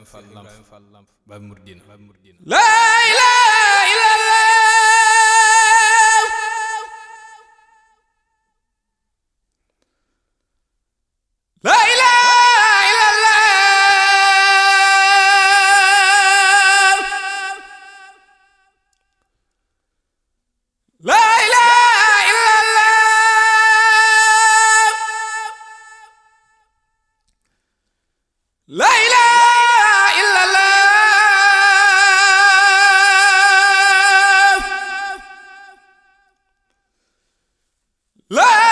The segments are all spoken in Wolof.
Fall Lamp Baay Mouridina la ilaha illallah la ilaha illallah la ilaha illallah la ilaha illallah la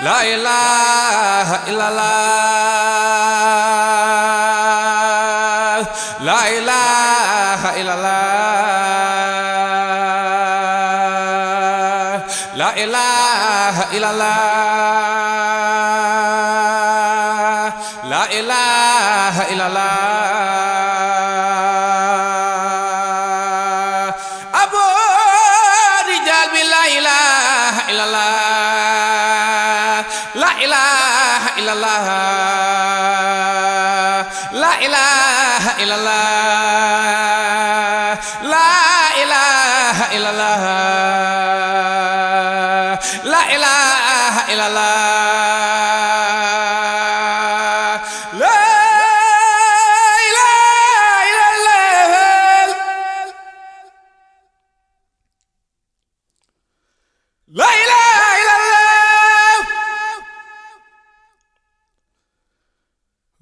la ilaha illallah la ilaha illallah la ilaha illallah la ilaha illallah abu rijal bi la ilaha illallah la ilaha illallah la ilaha illallah la ilaha illallah la ilaha illallah la ilaha illallah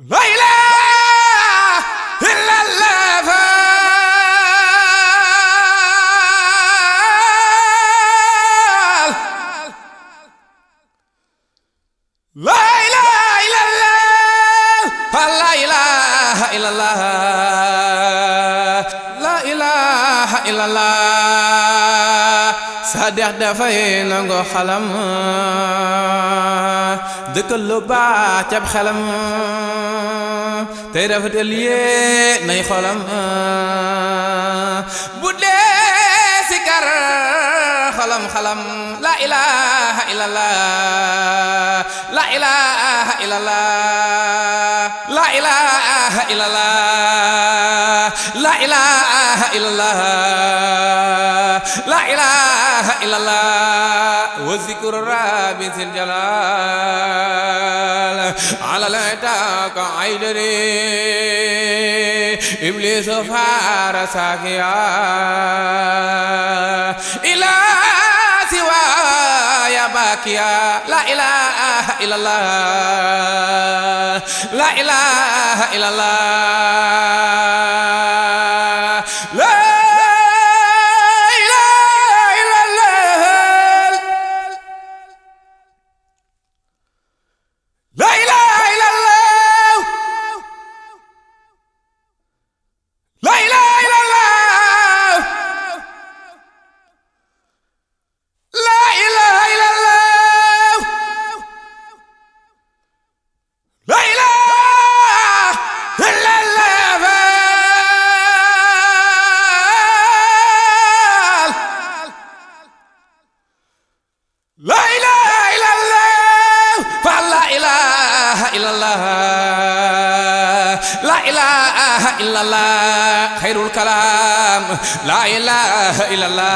la ilaha illallah la ilaha illallah la ilaha illallah la ilaha illallah Sadex dafay nangu xalam dëkkal lu baax cab xelam tey rafetal yee nay xolam bu dee sikar xalam la ilaha illallah la ilaha illallah la ilaha illallah la ilaha illallah la ilaha illallah wa zikru rabbi sil jalal ala la taaka aydari iblis fara sakiya ila siwa ya bakiya la ilaha illallah la ilaha illallah la la ilaha illallah la ilaha illallah la ilaha illallah la ilaha illallah la ilaha illallah fa la ilaha illallah la ilaha illallah khairul kalam la ilaha illallah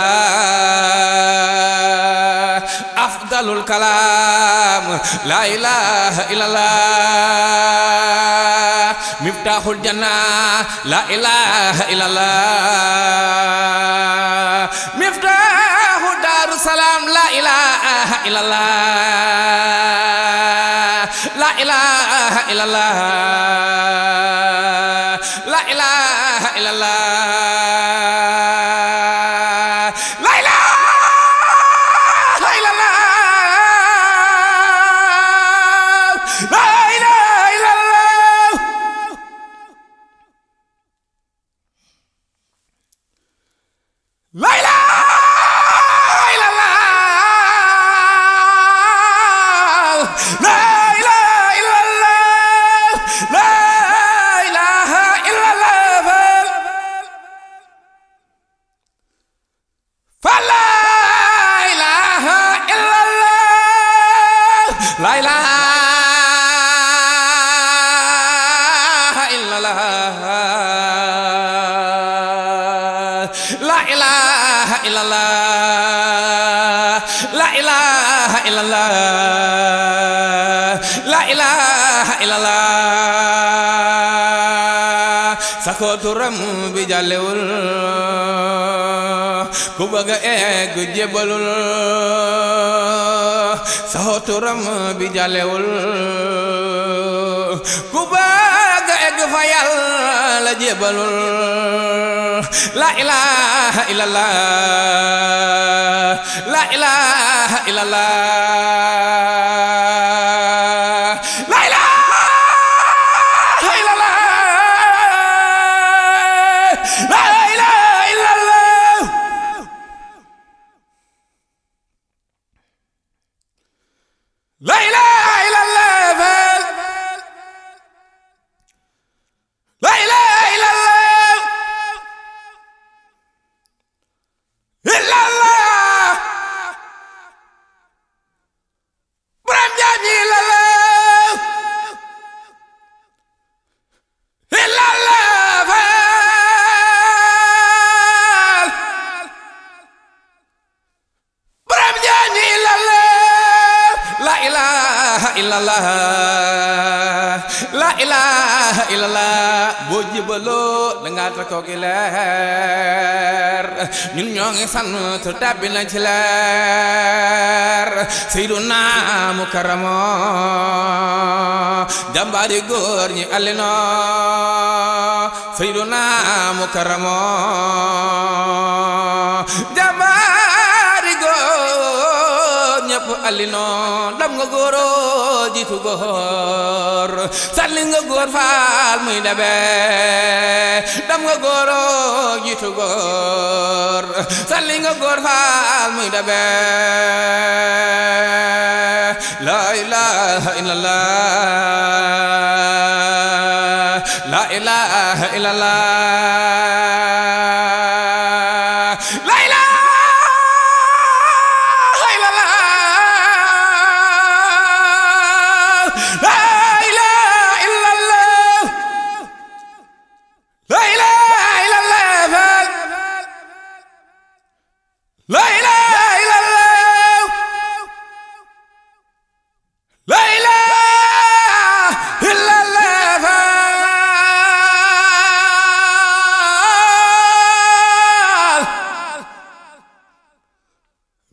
afdalul kalam la ilaha illallah miftahul jannah la ilaha illallah miftahu darus salam la ilaha illallah la ilaha illallah la ilaha illallah la ilaha illallah la ilaha illallah la ilaha illallah la ilaha illallah la ilaha illallah la ilaha illallah la ilaha illallah sako turam bi jàllewul ku bëgg a egg jébalul sako turam bi jàllewul ku bëgg a egg fa Yàlla jébalul la ilaha illallah la ilaha illallah la ilaha illallah la ilaha illallah la ilaha illallah la ilaha illallah illallah borom jaami illallah illallah faal borom jaami illallah la ilaha illallah la ilaha illallah boo jibaloo danga takoo gi leer ñun ñoo ngi sant tàbbi nañ ci leer Seyduna Mukarramo jàmbaari góor ñi allino Seyduna Mukarramo jàmbaari góor ñëpp allino dam nga góoro jiitu góor salli nga góor faal muy dabe dam nga góoro jiitu góor salli nga góor faal muy dabe la ilaha illallah la ilaha illallah la ilaha illallah la ilaha illallah la ilaha illallah la ilaha illallah la ilaha illallah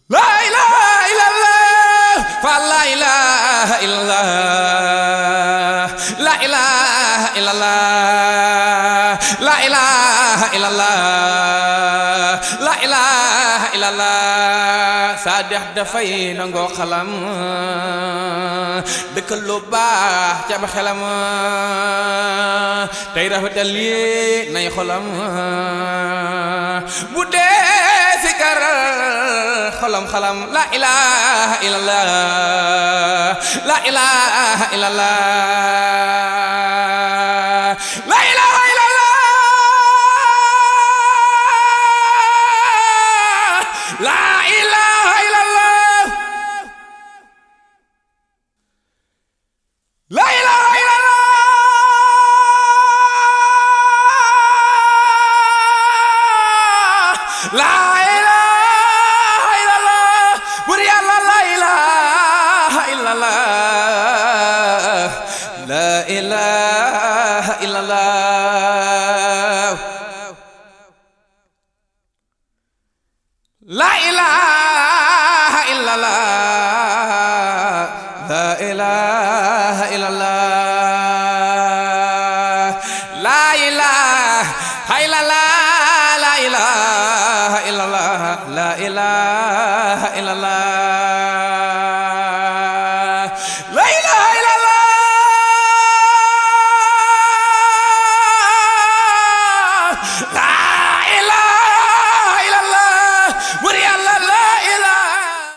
la ilaha illallah fa la ilaha illallah la ilaha illallah la ilaha illallah la ilaha illallah sa dex dafay nangoo xalam dëkkal lu baax ca ba xelam tey rafetal yi nay xolam bu dee sikar xolam xalam la ilaha illallah la ilaha illallah la ilaha illallah la ilaha illallah la ilaha illallah la ilaha illallah bur Yàlla la ilaha illallah la ilaha illallah la ilaha illallah la ilaha illallah